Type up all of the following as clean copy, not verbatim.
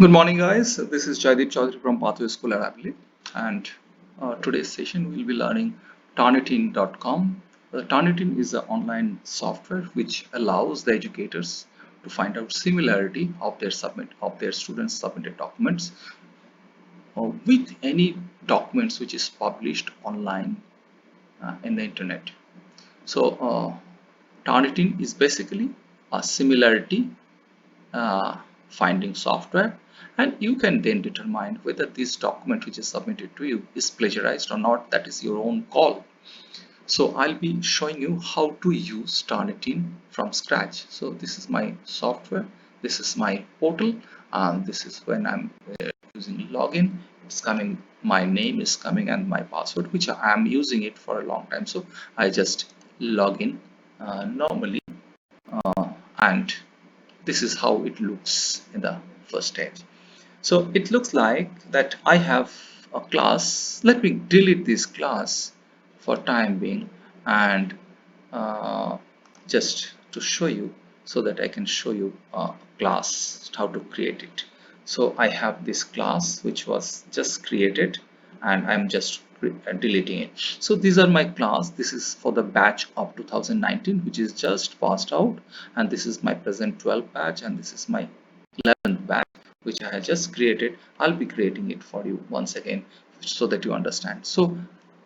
Good morning, guys. This is Jaideep Chaudhary from Pathway School Assembly, and today's session we'll be learning Turnitin.com. Turnitin is an online software which allows the educators to find out similarity of their students' submitted documents with any documents which is published online in the internet. So, Turnitin is basically a similarity uh, finding software, and you can then determine whether this document which is submitted to you is plagiarized or not. That is your own call. So I'll be showing you how to use Turnitin from scratch. So this is my software, this is my portal, and this is when I'm using login. It's coming, my name is coming, and my password, which I am using it for a long time. So I just log in normally, and this is how it looks in the first stage. So it looks like that I have a class. Let me delete this class for time being, and uh, just to show you, so that I can show you a class, how to create it. So I have this class which was just created, and I'm just deleting it. So these are my class. This is for the batch of 2019 which is just passed out, and this is my present 12 batch, and this is my 11th batch which I have just created. I'll be creating it for you once again so that you understand. So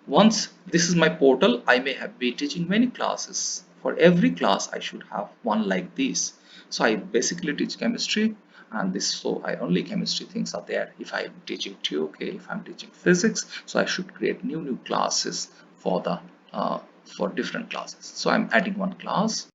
once this is my portal, I may have be teaching many classes. For every class I should have one like this. So I basically teach chemistry, and this, so I only chemistry things are there. If I'm teaching TOK, if I'm teaching physics, so I should create new classes for the for different classes. So I'm adding one class.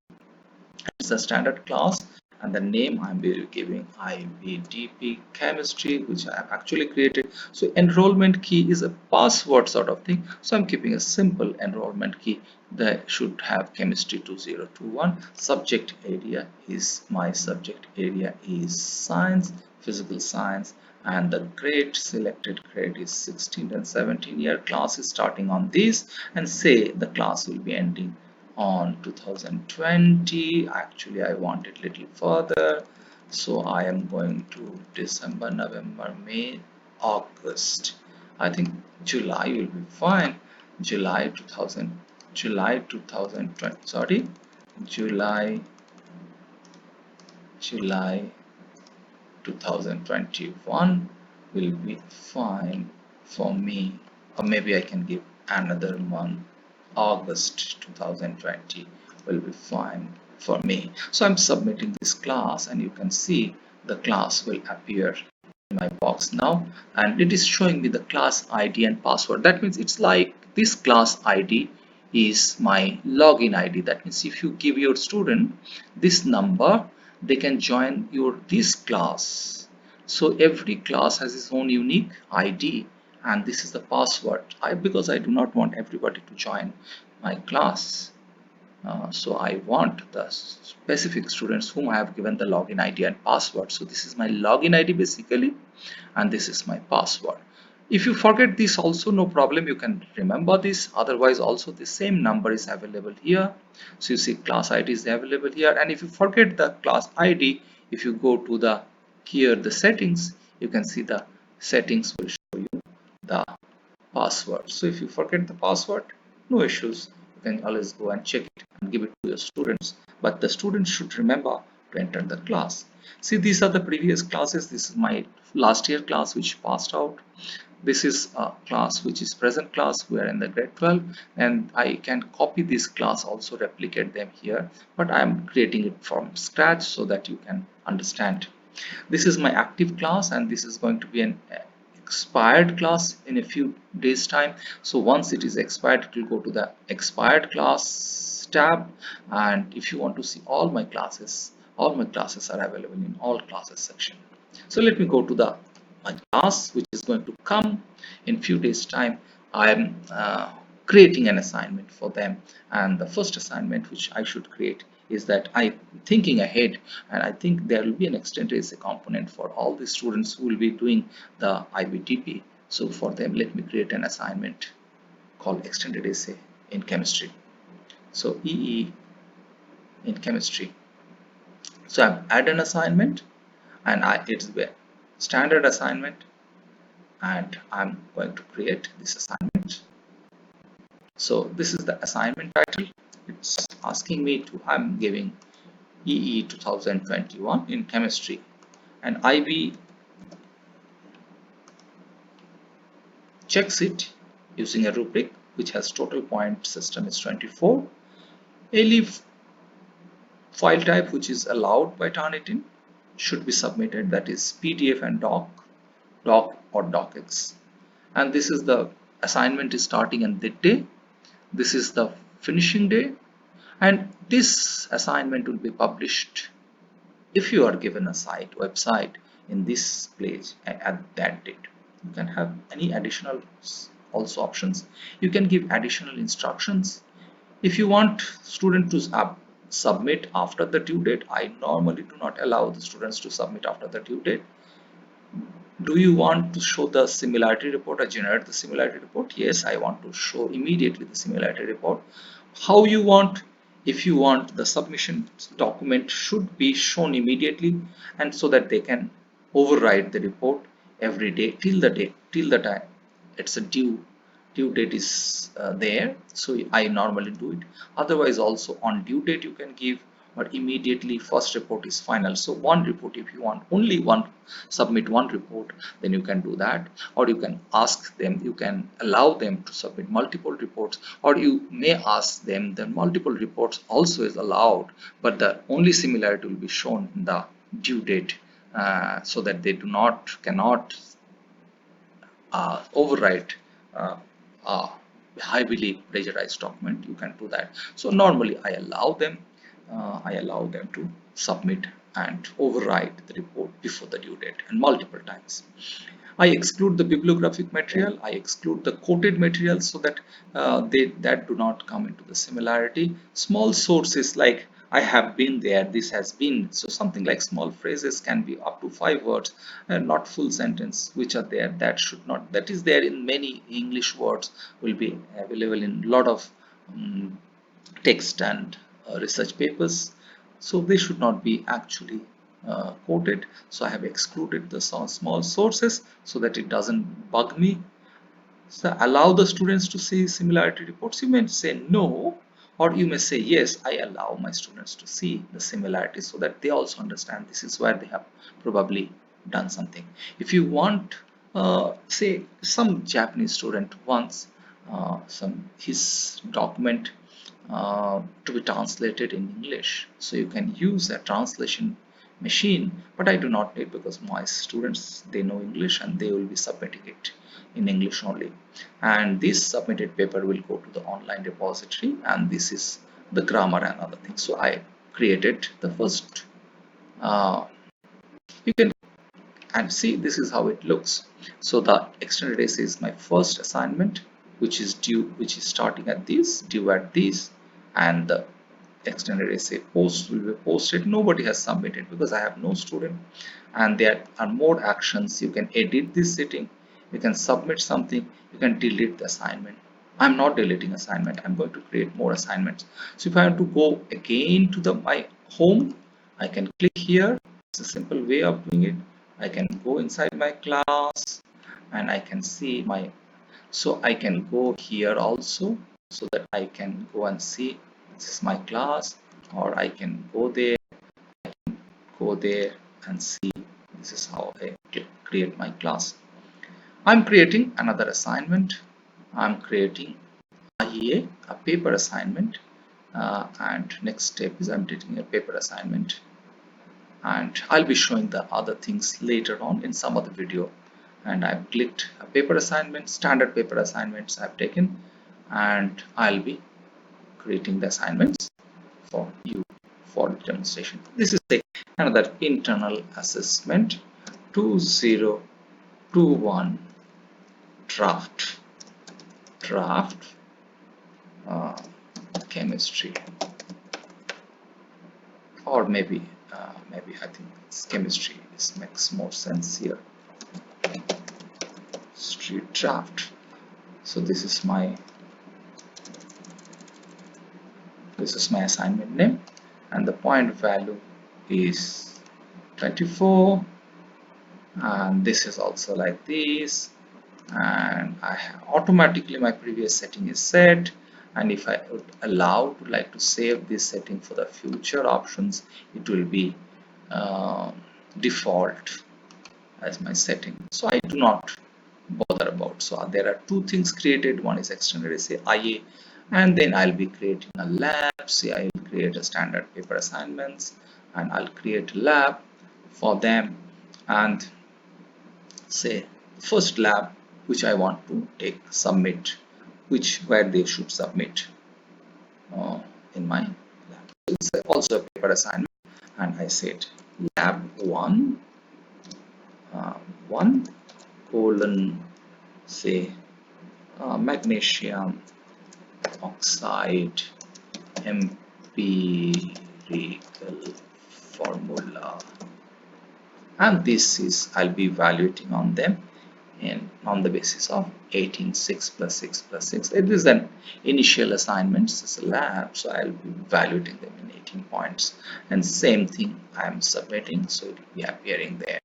It's a standard class, and the name I'm giving IBDP chemistry, which I have actually created. So enrollment key is a password sort of thing, so I'm keeping a simple enrollment key that should have chemistry 2021. Subject area is, my subject area is science, physical science, and the grade, selected grade is 16 and 17-year. Class is starting on this, and say the class will be ending on 2020. Actually I want it little further, so I am going to December, November, May, August. I think July will be fine. July 2020, sorry, July 2021 will be fine for me, or maybe I can give another month. August 2020 will be fine for me. So I'm submitting this class, and you can see the class will appear in my box now, and it is showing me the class ID and password. That means it's like this class ID is my login ID. That means if you give your student this number, they can join your this class. So every class has its own unique ID, and this is the password. Because I do not want everybody to join my class, so I want the specific students whom I have given the login ID and password. So this is my login ID basically, and this is my password. If you forget this also, no problem, you can remember this. Otherwise also the same number is available here. So you see class ID is available here, and if you forget the class ID, if you go to the here the settings, you can see the settings will show you the password. So if you forget the password, no issues, you can always go and check it and give it to your students, but the students should remember to enter the class. See, these are the previous classes. This is my last year class which passed out. This is a class which is present class. We are in the grade 12, and I can copy this class, also replicate them here, but I am creating it from scratch so that you can understand. This is my active class, and this is going to be an expired class in a few days time. So once it is expired, it will go to the expired class tab, and if you want to see all my classes are available in all classes section. So let me go to the my class which is going to come in few days time. I am creating an assignment for them, and the first assignment which I should create is that I'm thinking ahead, and I think there will be an extended essay component for all the students who will be doing the IBTP. So for them, let me create an assignment called extended essay in chemistry. So EE in chemistry. So I've added an assignment, and it's where. standard assignment, and I'm going to create this assignment. So this is the assignment title. It's asking me to, I'm giving EE 2021 in chemistry, and IB checks it using a rubric which has total point system is 24. ALEAF file type which is allowed by Turnitin should be submitted, that is PDF and doc or docx. And this is the assignment is starting on that day. This is the finishing day, and this assignment will be published if you are given a website in this place at that date. You can have any additional also options. You can give additional instructions. If you want student to submit after the due date, I normally do not allow the students to submit after the due date. Do you want to show the similarity report or generate the similarity report? Yes, I want to show immediately the similarity report. How you want? If you want, the submission document should be shown immediately, and so that they can override the report every day till the time it's a due date is there. So I normally do it. Otherwise also on due date you can give, but immediately first report is final. So one report, if you want only one, submit one report, then you can do that. Or you can ask them, you can allow them to submit multiple reports, or you may ask them that multiple reports also is allowed, but the only similarity will be shown in the due date, so that they cannot overwrite uh, a heavily pressurized document. You can do that. So normally I allow them to submit and override the report before the due date, and multiple times. I exclude the bibliographic material, I exclude the quoted material, so that that do not come into the similarity. Small sources like I have been there, this has been, so something like small phrases can be up to 5 words, and not full sentence, which are there, that should not, that is there in many English words, will be available in a lot of text and research papers. So they should not be actually quoted. So I have excluded the small sources so that it doesn't bug me. So allow the students to see similarity reports. You may say no, or you may say yes, I allow my students to see the similarity, so that they also understand this is where they have probably done something. If you want, say some Japanese student wants his document to be translated in English, so you can use a translation machine, but I do not need, because my students, they know English and they will be submitting it in English only, and this submitted paper will go to the online repository, and this is the grammar and other things. So I created the first, you can, and see, this is how it looks. So the extended essay is my first assignment, which is starting at this, due at this, and the extended essay post will be posted. Nobody has submitted because I have no student, and there are more actions. You can edit this setting, you can submit something, you can delete the assignment. I'm not deleting assignment, I'm going to create more assignments. So if I have to go again to my home, I can click here. It's a simple way of doing it. I can go inside my class and I can see my, so I can go here also, so that I can go and see this is my class, or I can go there and see this is how I create my class. I'm creating another assignment. I'm creating IEA, a paper assignment, and next step is I'm taking a paper assignment, and I'll be showing the other things later on in some other video. And I've clicked a paper assignment, standard paper assignments I've taken, and I'll be creating the assignments for you for demonstration. This is another internal assessment 2021 draft uh, chemistry, or maybe I think it's chemistry. This makes more sense here. Street draft. So this is my assignment name, and the point value is 24, and this is also like this, and automatically my previous setting is set. And if I would allow to like to save this setting for the future options, it will be uh, default as my setting, so I do not bother about. So there are two things created. One is extended say IA, and then I'll be creating a lab. Say I will create a standard paper assignments, and I'll create a lab for them, and say first lab which I want to take submit, which where they should submit uh, in my lab. So it's also a paper assignment, and I said lab 1 uh, 1 colon say magnesium oxide empirical formula, and this is I'll be evaluating on them and on the basis of 18 6 plus 6 plus 6. It is an initial assignment, it's a lab, so I'll be evaluating them in 18 points, and same thing I am submitting, so it will be appearing there.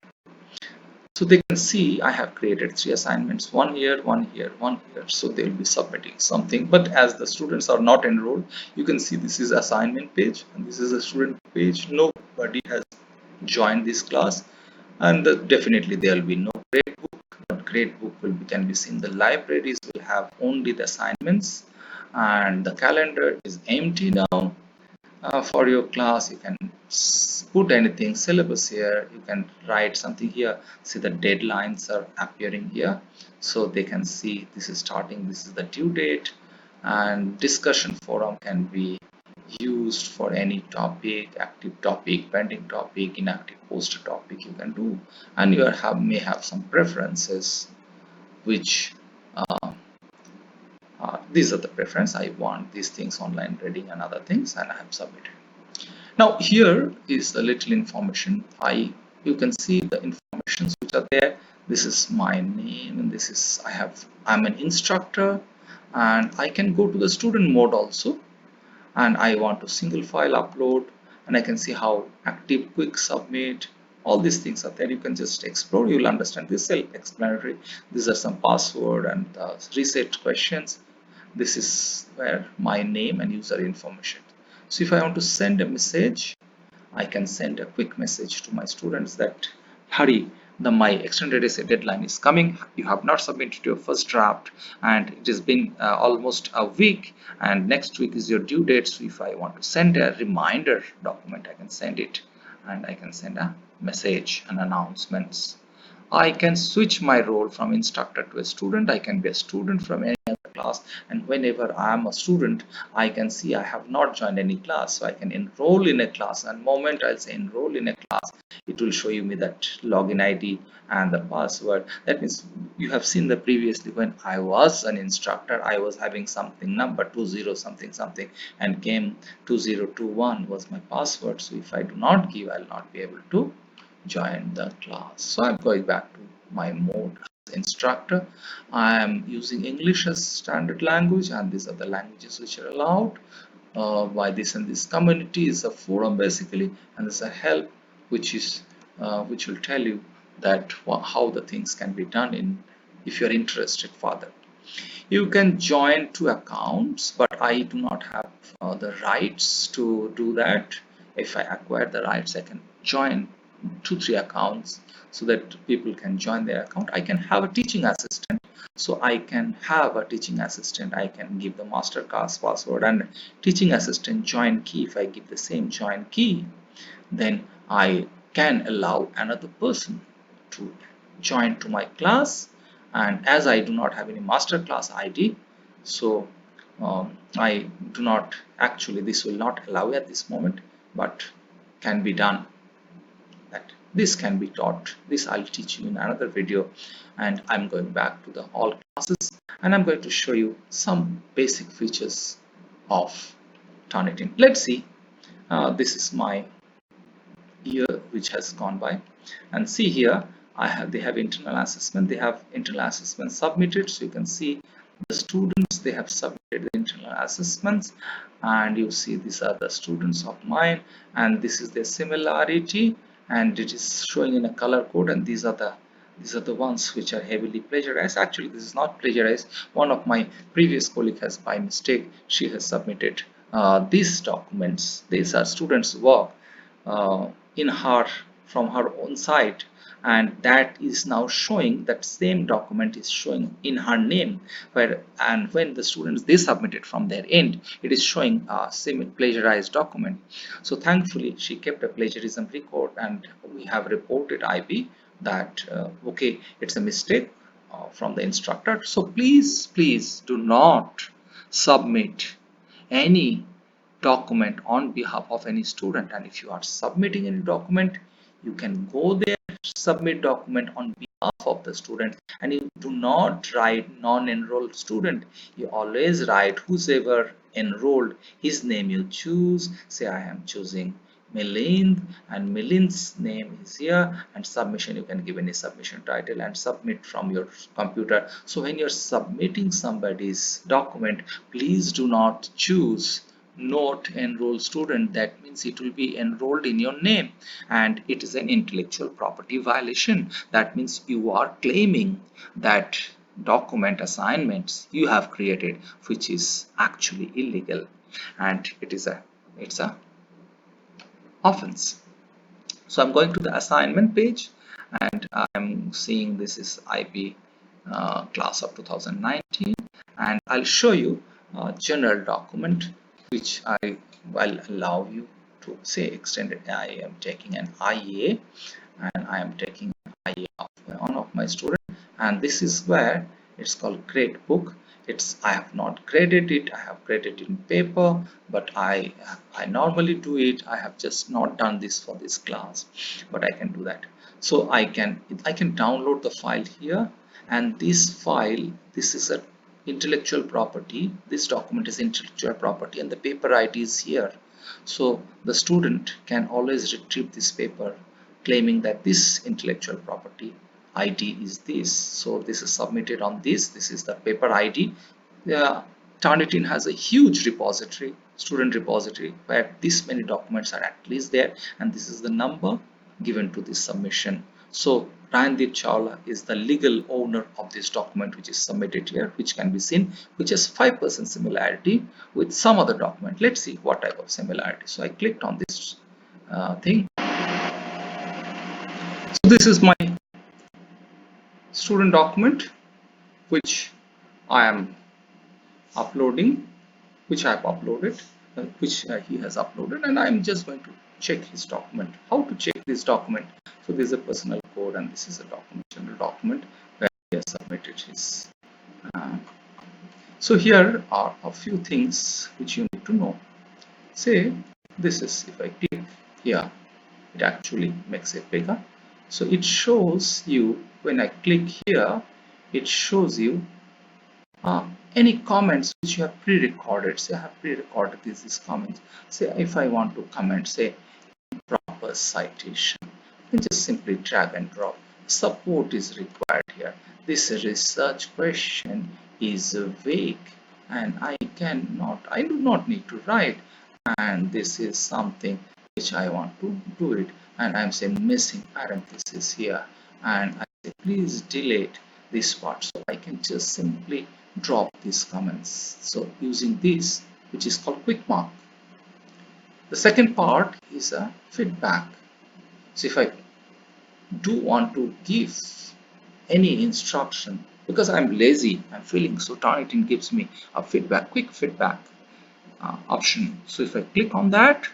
So they can see I have created 3 assignments, one here, one here, one here. So they'll be submitting something. But as the students are not enrolled, you can see this is assignment page and this is a student page. Nobody has joined this class, and definitely there will be no grade book. But grade book can be seen. The libraries will have only the assignments, and the calendar is empty now. For your class, you can put anything syllabus here, you can write something here. See, the deadlines are appearing here, so they can see this is starting, this is the due date, and discussion forum can be used for any topic, active topic, pending topic, inactive poster topic you can do. And you may have some preferences, which these are the preference. I want these things online reading and other things, and I have submitted. Now here is a little information. You can see the informations which are there. This is my name, and this is I'm an instructor, and I can go to the student mode also, and I want to single file upload, and I can see how active, quick submit, all these things are there. You can just explore, you will understand. This is self-explanatory. These are some password and reset questions. This is where my name and user information. So if I want to send a message, I can send a quick message to my students that hurry, my extended essay deadline is coming. You have not submitted your first draft, and it has been almost a week, and next week is your due date. So if I want to send a reminder document, I can send it, and I can send a message and announcements. I can switch my role from instructor to a student. I can be a student from any other class, and whenever I am a student, I can see I have not joined any class, so I can enroll in a class, and moment I'll say enroll in a class, it will show you me that login ID and the password. That means you have seen the previously when I was an instructor, I was having something number 20 something something, and came 2021 was my password. So if I do not give, I'll not be able to join the class. So I'm going back to my mode as instructor. I am using English as standard language, and these are the languages which are allowed by this, and this community is a forum basically, and there's a help which is which will tell you that how the things can be done in if you're interested further. You can join 2 accounts, but I do not have the rights to do that. If I acquire the rights, I can join 2 3 accounts so that people can join their account. I can have a teaching assistant, so I can have a teaching assistant. I can give the master class password and teaching assistant join key. If I give the same join key, then I can allow another person to join to my class. And as I do not have any master class ID, so I do not actually, this will not allow at this moment, but can be done. That this can be taught. This I'll teach you in another video, and I'm going back to the all classes, and I'm going to show you some basic features of Turnitin. Let's see. This is my year which has gone by, and see here they have internal assessment. They have internal assessment submitted, so you can see the students, they have submitted the internal assessments, and you see these are the students of mine, and this is their similarity, and it is showing in a color code, and these are the ones which are heavily plagiarized. Actually, this is not plagiarized. One of my previous colleague has, by mistake, she has submitted these documents. These are students' work uh, in her from her own site, and that is now showing, that same document is showing in her name, where, and when the students they submit it from their end, it is showing a semi plagiarized document. So thankfully she kept a plagiarism record, and we have reported IB that okay, it's a mistake from the instructor. So please do not submit any document on behalf of any student. And if you are submitting any document, you can go there, submit document on behalf of the student, and you do not write non-enrolled student. You always write whosoever enrolled, his name you choose. Say I am choosing Milind, and Milind's name is here, and submission, you can give any submission title and submit from your computer. So when you're submitting somebody's document, please do not choose not enrolled student. That means it will be enrolled in your name, and it is an intellectual property violation. That means you are claiming that document assignments you have created, which is actually illegal, and it's a offense. So I'm going to the assignment page, and I'm seeing this is IP class of 2019, and I'll show you a general document which I will allow you to say extended. I am taking an IA, and I am taking an IA of one of my students, and this is where it's called grade book. It's, I have not graded it, I have graded in paper, but I normally do it. I have just not done this for this class, but I can do that. So I can download the file here, and this file, this is a intellectual property. This document is intellectual property, and the paper ID is here. So the student can always retrieve this paper, claiming that this intellectual property ID is this. So this is submitted on this. This is the paper ID. Yeah, Turnitin has a huge repository, student repository, where this many documents are at least there, and this is the number given to this submission. So Randeep Chawla is the legal owner of this document which is submitted here, which can be seen, which has 5% similarity with some other document. Let's see what type of similarity. So I clicked on this thing. So this is my student document which I am uploading, which I have uploaded, which he has uploaded, and I am just going to check his document. How to check this document? So this is a personal code, and this is a document, general document, where he has submitted his. Uh, so here are a few things which you need to know. Say this is, if I click here, it actually makes it bigger. So it shows you, when I click here, it shows you any comments which you have pre-recorded. Say I have pre-recorded these comments. Say if I want to comment, say proper citation, you just simply drag and drop. Support is required here. This research question is vague, and I do not need to write, and this is something which I want to do it, and I'm saying missing parenthesis here, and I say please delete this part. So I can just simply drop these comments. So using this, which is called quick mark. The second part is a feedback. So if I do want to give any instruction, because I'm lazy, I'm feeling, so Turnitin gives me a feedback, quick feedback option. So if I click on that,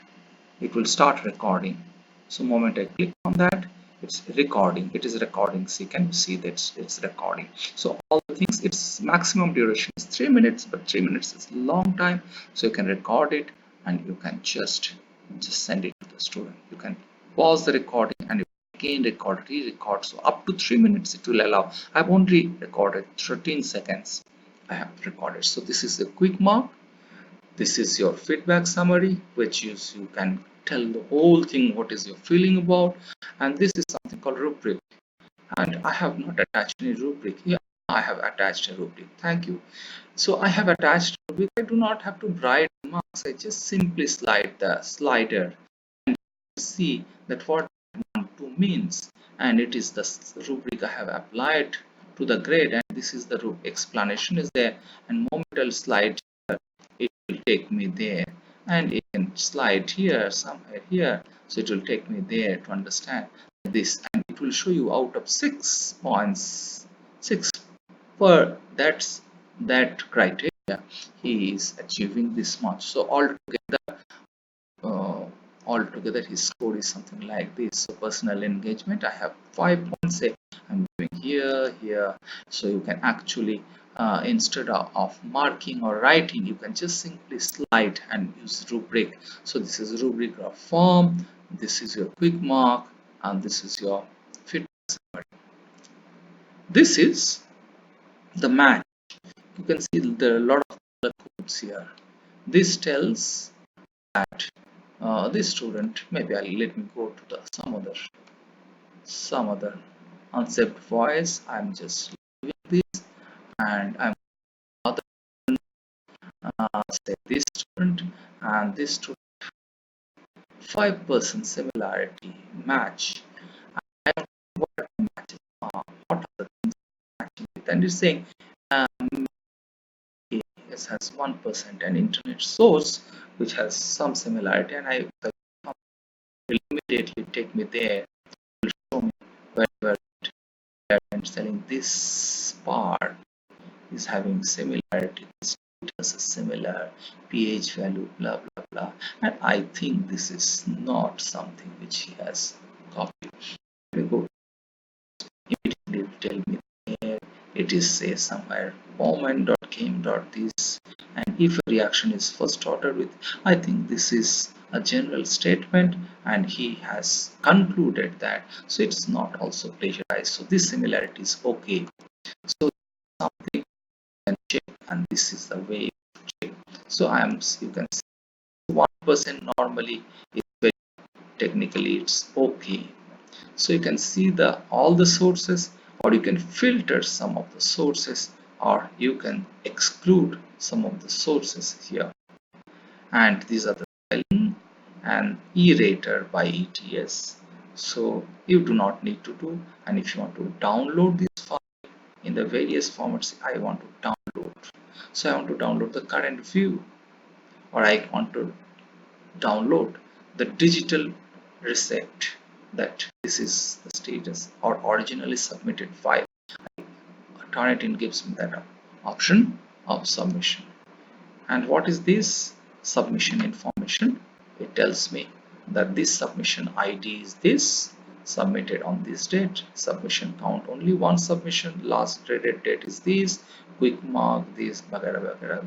it will start recording. So moment I click on that, it's recording. It is recording. So you can see that it's recording. So all the things, its maximum duration is 3 minutes, but 3 minutes is a long time. So you can record it, and you can just send it to the student. You can pause the recording, and you again record, re-record. So up to 3 minutes it will allow. I've only recorded 13 seconds. I have recorded. So this is a quick mark. This is your feedback summary, which you can tell the whole thing, what is your feeling about. And this is something called rubric, and I have not attached any rubric here. I have attached a rubric. Thank you. So I have attached a rubric. I do not have to write marks. I just simply slide the slider and see that what I want means, and it is the rubric I have applied to the grade, and this is the explanation is there, and moment I'll slide here, it will take me there, and it can slide here somewhere here, so it will take me there to understand this, and it will show you out of 6 points, 6 for that criteria he is achieving this much. So uh, altogether his score is something like this. So personal engagement, I have 5 points. Say I'm doing here. So you can actually instead of marking or writing, you can just simply slide and use rubric. So this is rubric of form, this is your quick mark, and this is your fit summary. This is the match. You can see there are a lot of color codes here. This tells that this student, maybe let me go to the some other unsaved voice. I'm just leaving this, and I'm other say this student and this student 5% similarity match. I don't know what matches what are the things matching with, and it's saying um, this has 1% and internet source which has some similarity, and I will immediately take me there, will show me wherever I'm selling this part is having similarity, this has a similar pH value, blah blah blah, and I think this is not something which he has copied. Let me go, immediately tell me there it is say somewhere moment.came.this, and if a reaction is first order with, I think this is a general statement and he has concluded that, so it's not also plagiarized, so this similarity is okay. So something can check, and this is the way to check. So you can see 1% normally is very technically it's okay. So you can see the all the sources, or you can filter some of the sources, or you can exclude some of the sources here, and these are the spelling and e-rater by ETS. So you do not need to do, and if you want to download this file in the various formats I want to download, so I want to download the current view, or I want to download the digital receipt, that this is the status or originally submitted file. Turnitin gives me that option of submission. And what is this submission information? It tells me that this submission ID is this, submitted on this date, submission count only one submission, last traded date is this, quick mark this,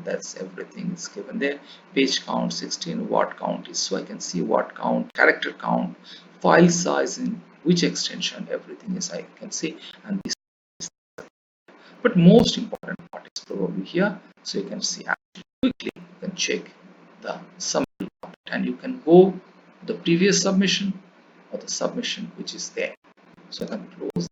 that's everything is given there. Page count 16, word count is, so I can see word count, character count, file size, in which extension, everything is I can see, and this is, but most important part is probably here, so you can see quickly, you can check the summary of it, and you can go the previous submission or the submission which is there. So I can close